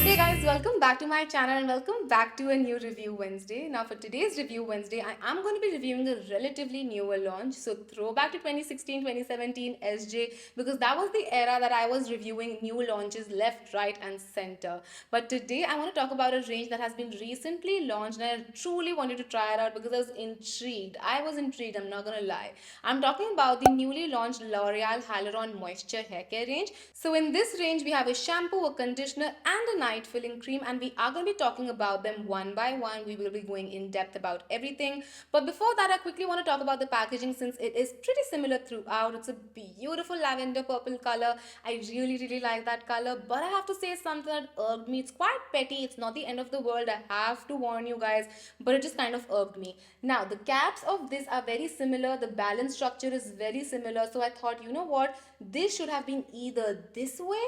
Hey guys, welcome back to my channel and welcome back to a new review Wednesday. Now for today's review Wednesday, I am going to be reviewing a relatively newer launch. So throwback to 2016, 2017 SJ, because that was the era that I was reviewing new launches left, right and center. But today I want to talk about a range that has been recently launched and I truly wanted to try it out because I was intrigued. I'm not going to lie. I'm talking about the newly launched L'Oreal Hyaluron Moisture hair care range. So in this range, we have a shampoo, a conditioner, and a night filling cream, and we are going to be talking about them one by one. We will be going in depth about everything. But before that, I quickly want to talk about the packaging since it is pretty similar throughout. It's a beautiful lavender purple color. I really like that color. But I have to say something that irked me. It's quite petty. It's not the end of the world. I have to warn you guys. But it just kind of irked me. Now, the caps of this are very similar. The balance structure is very similar. So I thought, you know what? This should have been either this way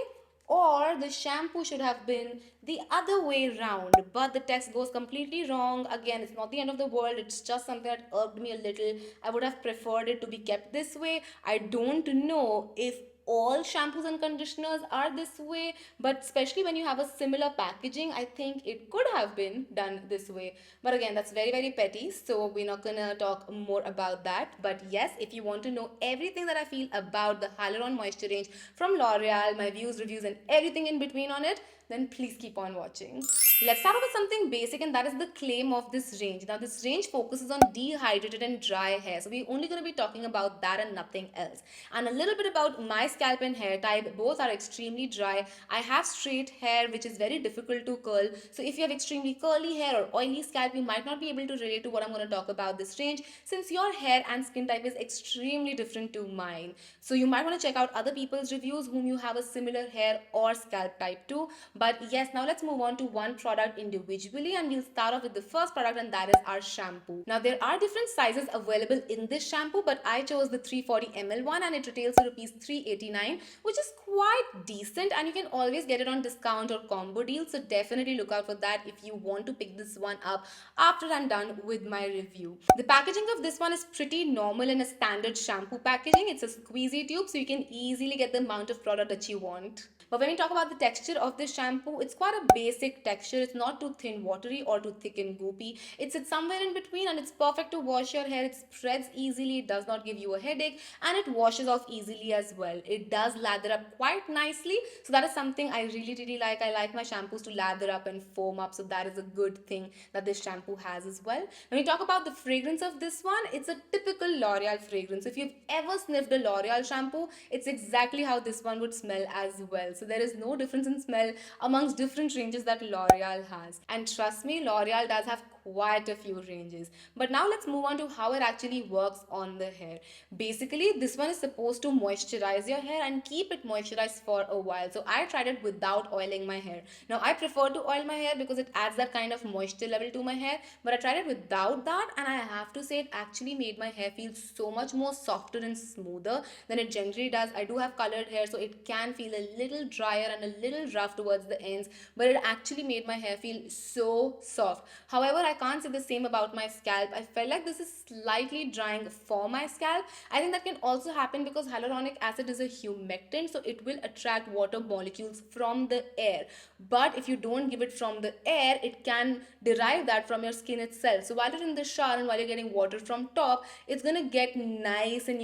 or the shampoo should have been the other way round, but the text goes completely wrong. Again, it's not the end of the world, it's just something that irked me a little. I would have preferred it to be kept this way. I don't know if all shampoos and conditioners are this way, but especially when you have a similar packaging, I think it could have been done this way. But again, that's very petty, so we're not gonna talk more about that. But yes, if you want to know everything that I feel about the Hyaluron Moisture range from L'Oreal, my views, reviews, and everything in between on it, then please keep on watching. Let's start off with something basic, and that is the claim of this range. Now, this range focuses on dehydrated and dry hair, so we're only going to be talking about that and nothing else. And a little bit about my scalp and hair type. Both are extremely dry. I have straight hair, which is very difficult to curl. So if you have extremely curly hair or oily scalp, you might not be able to relate to what I'm going to talk about this range, since your hair and skin type is extremely different to mine. So you might want to check out other people's reviews whom you have a similar hair or scalp type to. But yes, now let's move on to one product individually, and we'll start off with the first product, and that is our shampoo. Now there are different sizes available in this shampoo, but I chose the 340 ml one and it retails for rupees 389, which is quite decent, and you can always get it on discount or combo deal. So definitely look out for that if you want to pick this one up after I'm done with my review. The packaging of this one is pretty normal in a standard shampoo packaging. It's a squeezy tube, so you can easily get the amount of product that you want. But when we talk about the texture of this shampoo, it's quite a basic texture. It's not too thin watery or too thick and goopy. It's somewhere in between, and it's perfect to wash your hair. It spreads easily, it does not give you a headache, and it washes off easily as well. It does lather up quite nicely, so that is something I really like. I like my shampoos to lather up and foam up, so that is a good thing that this shampoo has as well. When we talk about the fragrance of this one, it's a typical L'Oreal fragrance. If you've ever sniffed a L'Oreal shampoo, it's exactly how this one would smell as well. So there is no difference in smell amongst different ranges that L'Oreal has. And trust me, L'Oreal does have quite a few ranges. But now let's move on to how it actually works on the hair. Basically, this one is supposed to moisturize your hair and keep it moisturized for a while. So I tried it without oiling my hair. Now I prefer to oil my hair because it adds that kind of moisture level to my hair, but I tried it without that, and I have to say it actually made my hair feel so much more softer and smoother than it generally does. I do have colored hair, so it can feel a little drier and a little rough towards the ends, but it actually made my hair feel so soft. However, I can't say the same about my scalp. I felt like this is slightly drying for my scalp. I think that can also happen because hyaluronic acid is a humectant, so it will attract water molecules from the air. But if you don't give it from the air, it can derive that from your skin itself. So while you're in the shower and while you're getting water from top, it's gonna get nice and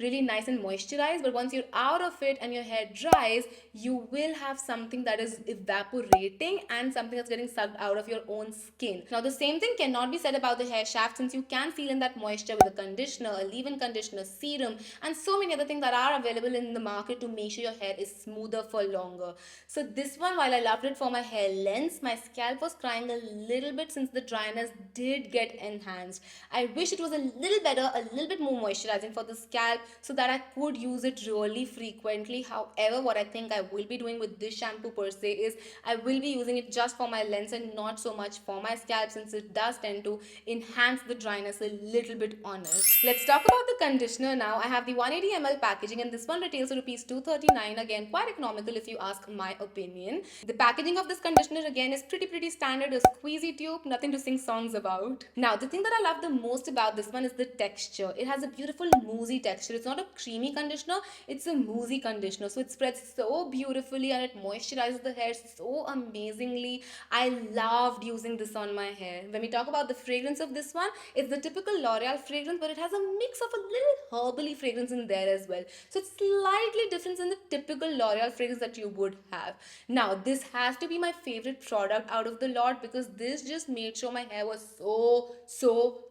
really nice and moisturized. But once you're out of it and your hair dries, you will have something that is evaporating and something that's getting sucked out of your own skin. Now the same thing cannot be said about the hair shaft, since you can seal in that moisture with a conditioner, a leave-in conditioner, serum, and so many other things that are available in the market to make sure your hair is smoother for longer. So this one, while I loved it for my hair length, my scalp was crying a little bit since the dryness did get enhanced. I wish it was a little better, a little bit more moisturizing for the scalp so that I could use it really frequently. However, what I think I will be doing with this shampoo per se is I will be using it just for my length and not so much for my scalp, since since it does tend to enhance the dryness a little bit honest. Let's talk about the conditioner now. I have the 180 ml packaging and this one retails for rupees 239. Again, quite economical if you ask my opinion. The packaging of this conditioner again is pretty standard, a squeezy tube, nothing to sing songs about. Now, the thing that I love the most about this one is the texture. It has a beautiful moussey texture. It's not a creamy conditioner, it's a moussey conditioner. So it spreads so beautifully and it moisturizes the hair so amazingly. I loved using this on my hair. When we talk about the fragrance of this one, it's the typical L'Oreal fragrance, but it has a mix of a little herbally fragrance in there as well. So it's slightly different than the typical L'Oreal fragrance that you would have. Now, this has to be my favorite product out of the lot because this just made sure my hair was so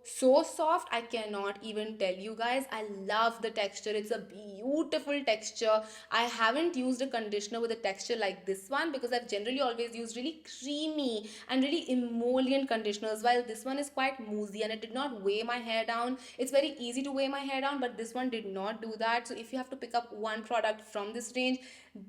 soft. I cannot even tell you guys. I love the texture. It's a beautiful texture. I haven't used a conditioner with a texture like this one because I've generally always used really creamy and really emollient conditioners, while this one is quite moussey and it did not weigh my hair down. It's very easy to weigh my hair down, but this one did not do that. So if you have to pick up one product from this range,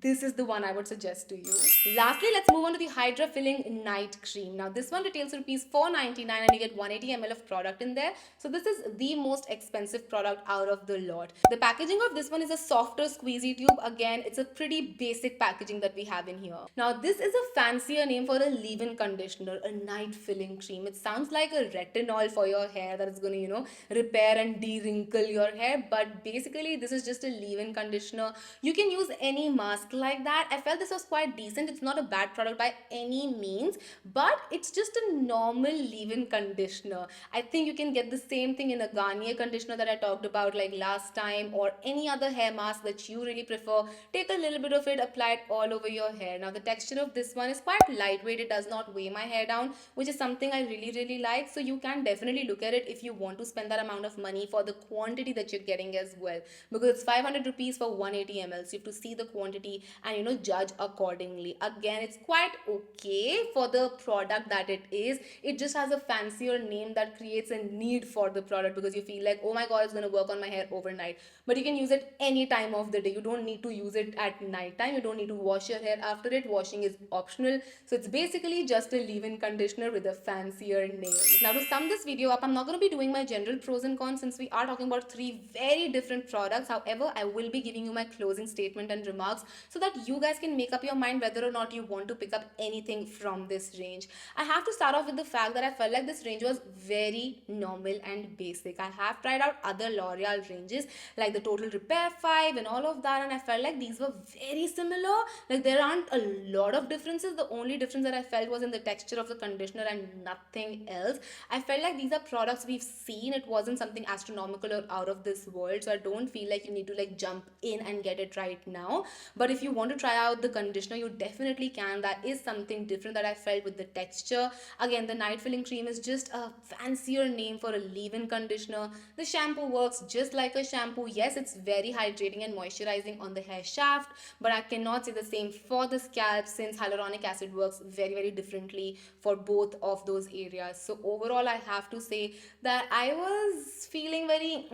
this is the one I would suggest to you. Lastly, let's move on to the Hydra Filling Night Cream. Now, this one retails rupees 499 and you get 180 ml of product in there. So this is the most expensive product out of the lot. The packaging of this one is a softer squeezy tube. Again, it's a pretty basic packaging that we have in here. Now, this is a fancier name for a leave-in conditioner, a night filling cream. It sounds like a retinol for your hair that is going to, repair and de-wrinkle your hair. But basically, this is just a leave-in conditioner. You can use any mask like that. I felt this was quite decent. It's not a bad product by any means, but it's just a normal leave-in conditioner. I think you can get the same thing in a Garnier conditioner that I talked about like last time, or any other hair mask that you really prefer. Take a little bit of it, apply it all over your hair. Now, the texture of this one is quite lightweight. It does not weigh my hair down, which is something I really like. So you can definitely look at it if you want to spend that amount of money for the quantity that you're getting as well, because it's 500 rupees for 180 ml. So you have to see the quantity and judge accordingly. Again, it's quite okay for the product that it is. It just has a fancier name that creates a need for the product because you feel like, oh my god, it's going to work on my hair overnight. But you can use it any time of the day. You don't need to use it at night time. You don't need to wash your hair after it. Washing is optional. So it's basically just a leave-in conditioner with a fancier name. Now, to sum this video up, I'm not going to be doing my general pros and cons since we are talking about three very different products. However, I will be giving you my closing statement and remarks so that you guys can make up your mind whether or not you want to pick up anything from this range. I have to start off with the fact that I felt like this range was very normal and basic. I have tried out other L'Oreal ranges like the Total Repair 5 and all of that, and I felt like these were very similar. Like, there aren't a lot of differences. The only difference that I felt was in the texture of the conditioner and nothing else. I felt like these are products we've seen. It wasn't something astronomical or out of this world, so I don't feel like you need to jump in and get it right now. But if you want to try out the conditioner, you definitely can. That is something different that I felt with the texture. Again, the night filling cream is just a fancier name for a leave-in conditioner. The shampoo works just like a shampoo. Yes, it's very hydrating and moisturizing on the hair shaft, but I cannot say the same for the scalp since hyaluronic acid works very differently for both of those areas. So overall, I have to say that I was feeling very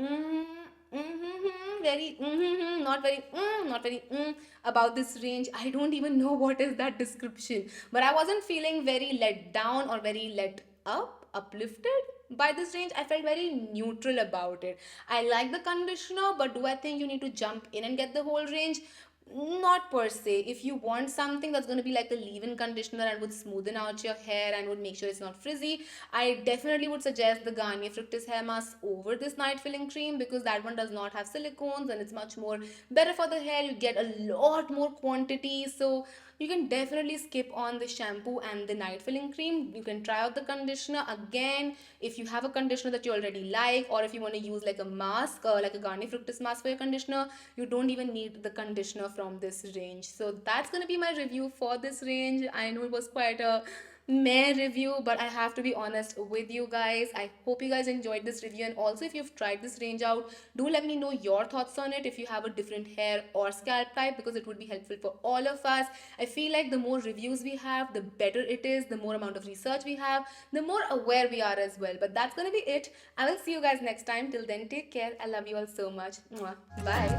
not very about this range. I don't even know what is that description, but I wasn't feeling very let down or very uplifted by this range. I felt very neutral about it. I like the conditioner, but do I think you need to jump in and get the whole range? Not per se. If you want something that's going to be like a leave-in conditioner and would smoothen out your hair and would make sure it's not frizzy, I definitely would suggest the Garnier Fructis hair mask over this night filling cream, because that one does not have silicones and it's much more better for the hair. You get a lot more quantity, so you can definitely skip on the shampoo and the night filling cream. You can try out the conditioner. Again, if you have a conditioner that you already like, or if you want to use like a mask, like a Garnier Fructis mask for your conditioner, you don't even need the conditioner from this range. So that's going to be my review for this range. I know it was quite a meh review, but I have to be honest with you guys. I hope you guys enjoyed this review, and also if you've tried this range out, do let me know your thoughts on it if you have a different hair or scalp type, because it would be helpful for all of us. I feel like the more reviews we have, the better it is. The more amount of research we have, the more aware we are as well. But that's gonna be it. I will see you guys next time. Till then, take care. I love you all so much. Mwah. Bye.